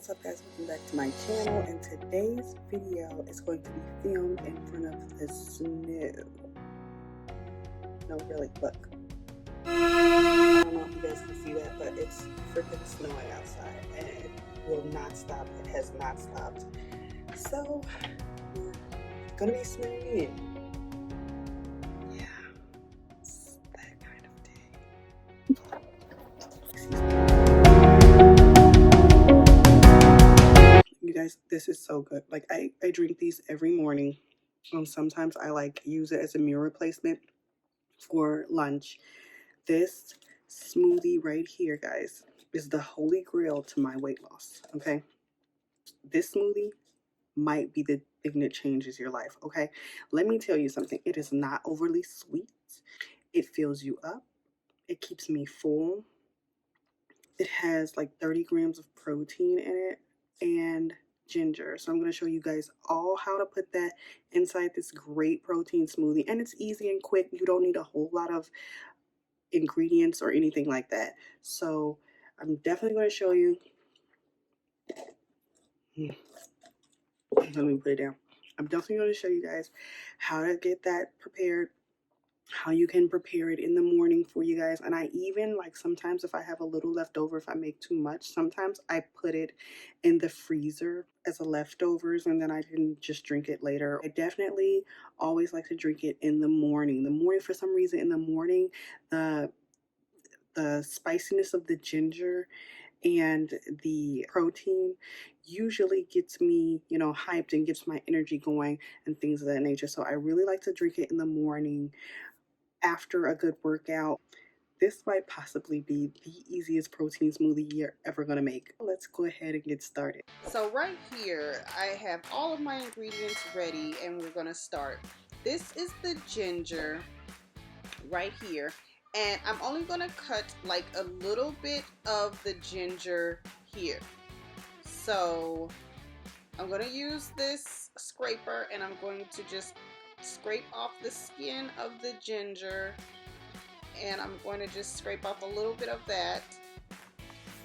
What's up guys, welcome back to my channel, and today's video is going to be filmed in front of the snow. No, really, look. I don't know if you guys can see that, but it's freaking snowing outside and it will not stop. It has not stopped. So, we're gonna be snowing. Yeah, it's that kind of day. Excuse me. You guys, this is so good. Like I drink these every morning. Sometimes I like use it as a meal replacement for lunch. This smoothie right here, guys, is the holy grail to my weight loss. Okay, this smoothie might be the thing that changes your life. Okay, let me tell you something. It is not overly sweet. It fills you up. It keeps me full. It has like 30 grams of protein in it and ginger. So I'm going to show you guys all how to put that inside this great protein smoothie. And it's easy and quick. You don't need a whole lot of ingredients or anything like that. So I'm definitely going to show you. Let me put it down. I'm definitely going to show you guys how to get that prepared, how you can prepare it in the morning for you guys. And I even, like, sometimes if I have a little left over, if I make too much, sometimes I put it in the freezer as a leftovers and then I can just drink it later. I definitely always like to drink it in the morning. For some reason in the morning, the spiciness of the ginger and the protein usually gets me, hyped and gets my energy going and things of that nature. So I really like to drink it in the morning after a good workout. This might possibly be the easiest protein smoothie you're ever going to make. Let's go ahead and get started. So right here, I have all of my ingredients ready and we're going to start. This is the ginger right here. And I'm only going to cut like a little bit of the ginger here. So I'm going to use this scraper and I'm going to just scrape off the skin of the ginger. And I'm going to just scrape off a little bit of that.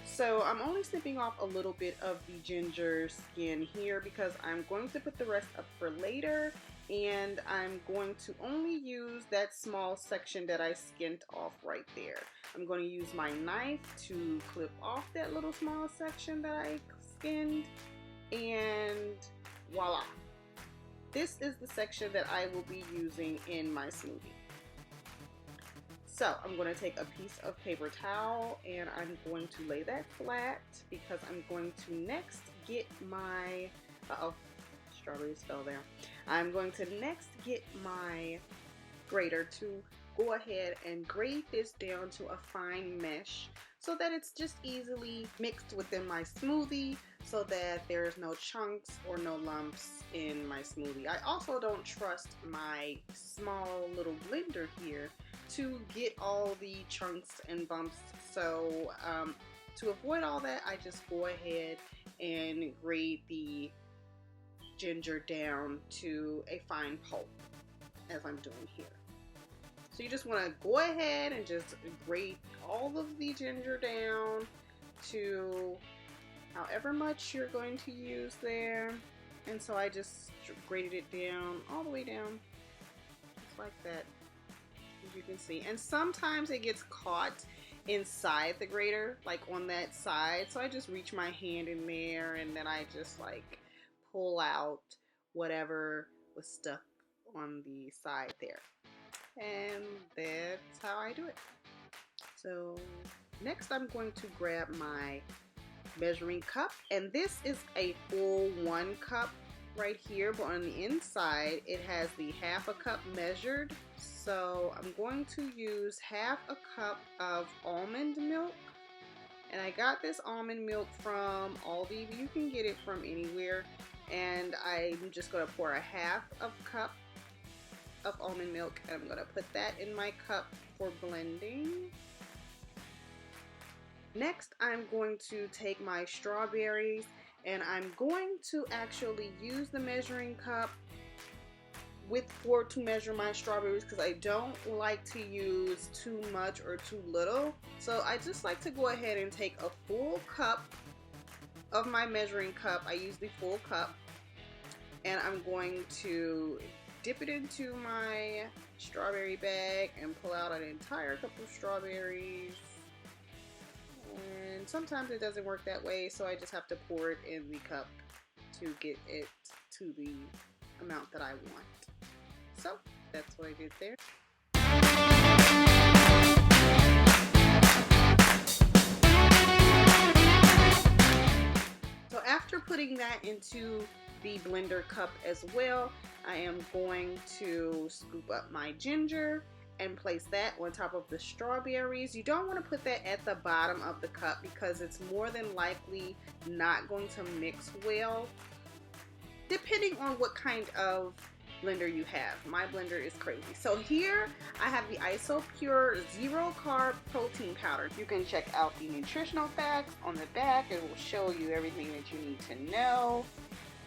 So I'm only snipping off a little bit of the ginger skin here because I'm going to put the rest up for later. And I'm going to only use that small section that I skinned off right there. I'm going to use my knife to clip off that little small section that I skinned, and voila. This is the section that I will be using in my smoothie. So I'm going to take a piece of paper towel and I'm going to lay that flat because I'm going to next get my, strawberries fell there. I'm going to next get my grater to go ahead and grate this down to a fine mesh so that it's just easily mixed within my smoothie so that there's no chunks or no lumps in my smoothie. I also don't trust my small little blender here to get all the chunks and bumps. So to avoid all that, I just go ahead and grate the ginger down to a fine pulp as I'm doing here. So you just want to go ahead and just grate all of the ginger down to however much you're going to use there. And so I just grated it down all the way down just like that, as you can see. And sometimes it gets caught inside the grater, like on that side, so I just reach my hand in there and then I just like pull out whatever was stuck on the side there. And that's how I do it. So next I'm going to grab my measuring cup, and this is a full 1 cup right here, but on the inside it has the half a cup measured. So I'm going to use half a cup of almond milk. And I got this almond milk from Aldi. You can get it from anywhere. And I'm just going to pour a half of cup of almond milk, and I'm going to put that in my cup for blending. Next, I'm going to take my strawberries, and I'm going to actually use the measuring cup to measure my strawberries because I don't like to use too much or too little. So I just like to go ahead and take a full cup of my measuring cup, I use the full cup, and I'm going to dip it into my strawberry bag and pull out an entire cup of strawberries. And sometimes it doesn't work that way, so I just have to pour it in the cup to get it to the amount that I want. So that's what I did there. So after putting that into the blender cup as well, I am going to scoop up my ginger and place that on top of the strawberries. You don't want to put that at the bottom of the cup because it's more than likely not going to mix well, depending on what kind of blender you have. My blender is crazy. So here I have the Isopure Zero Carb Protein Powder. You can check out the nutritional facts on the back. It will show you everything that you need to know.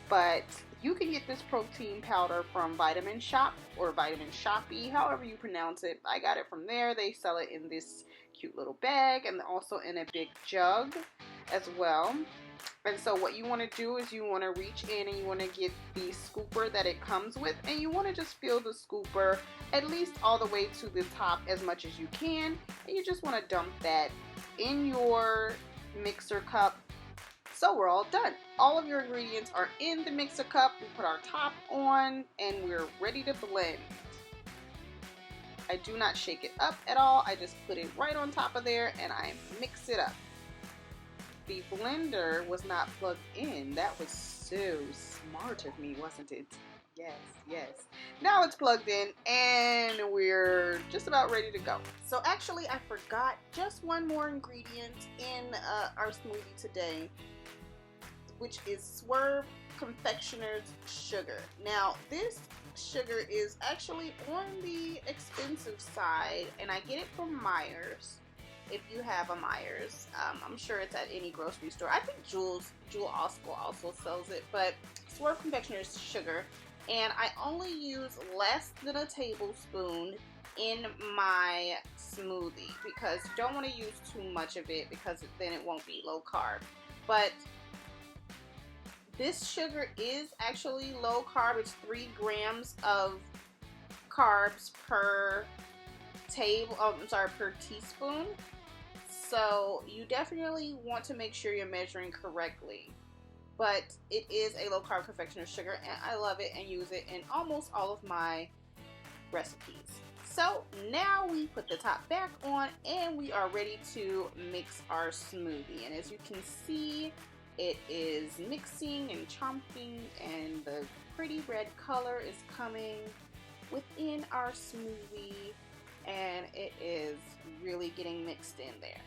But you can get this protein powder from Vitamin Shop or Vitamin Shoppy, however you pronounce it. I got it from there. They sell it in this cute little bag and also in a big jug as well. And so what you want to do is you want to reach in and you want to get the scooper that it comes with, and you want to just fill the scooper at least all the way to the top as much as you can, and you just want to dump that in your mixer cup. So we're all done. All of your ingredients are in the mixer cup. We put our top on and we're ready to blend. I do not shake it up at all. I just put it right on top of there and I mix it up. The blender was not plugged in. That was so smart of me, wasn't it? Yes, yes. Now it's plugged in and we're just about ready to go. So actually I forgot just one more ingredient in our smoothie today, which is Swerve Confectioner's sugar. Now this sugar is actually on the expensive side, and I get it from Myers. If you have a Myers, I'm sure it's at any grocery store. I think Jewel also sells it, but Swerve Confectioner's sugar, and I only use less than a tablespoon in my smoothie because you don't want to use too much of it because then it won't be low carb. But this sugar is actually low carb. It's 3 grams of carbs per teaspoon. So you definitely want to make sure you're measuring correctly. But it is a low carb confectioner sugar and I love it and use it in almost all of my recipes. So now we put the top back on and we are ready to mix our smoothie. And as you can see, it is mixing and chomping and the pretty red color is coming within our smoothie and it is really getting mixed in there.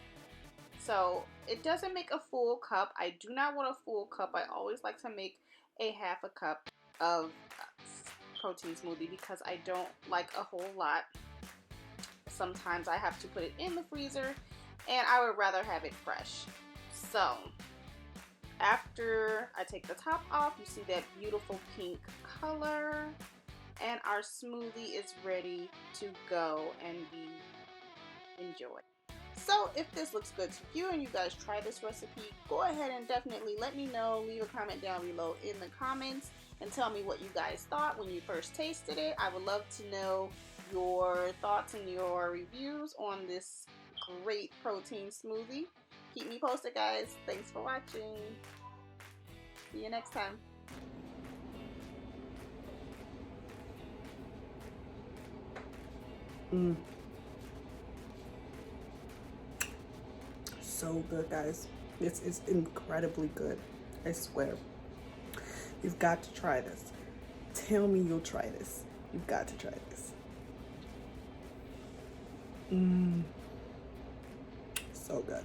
So it doesn't make a full cup. I do not want a full cup. I always like to make a half a cup of protein smoothie because I don't like a whole lot. Sometimes I have to put it in the freezer and I would rather have it fresh. So after I take the top off, you see that beautiful pink color and our smoothie is ready to go and be enjoyed. So if this looks good to you and you guys try this recipe, go ahead and definitely let me know. Leave a comment down below in the comments and tell me what you guys thought when you first tasted it. I would love to know your thoughts and your reviews on this great protein smoothie. Keep me posted, guys. Thanks for watching. See you next time. So good, guys. This is incredibly good. I swear. You've got to try this. Tell me you'll try this. You've got to try this. So good.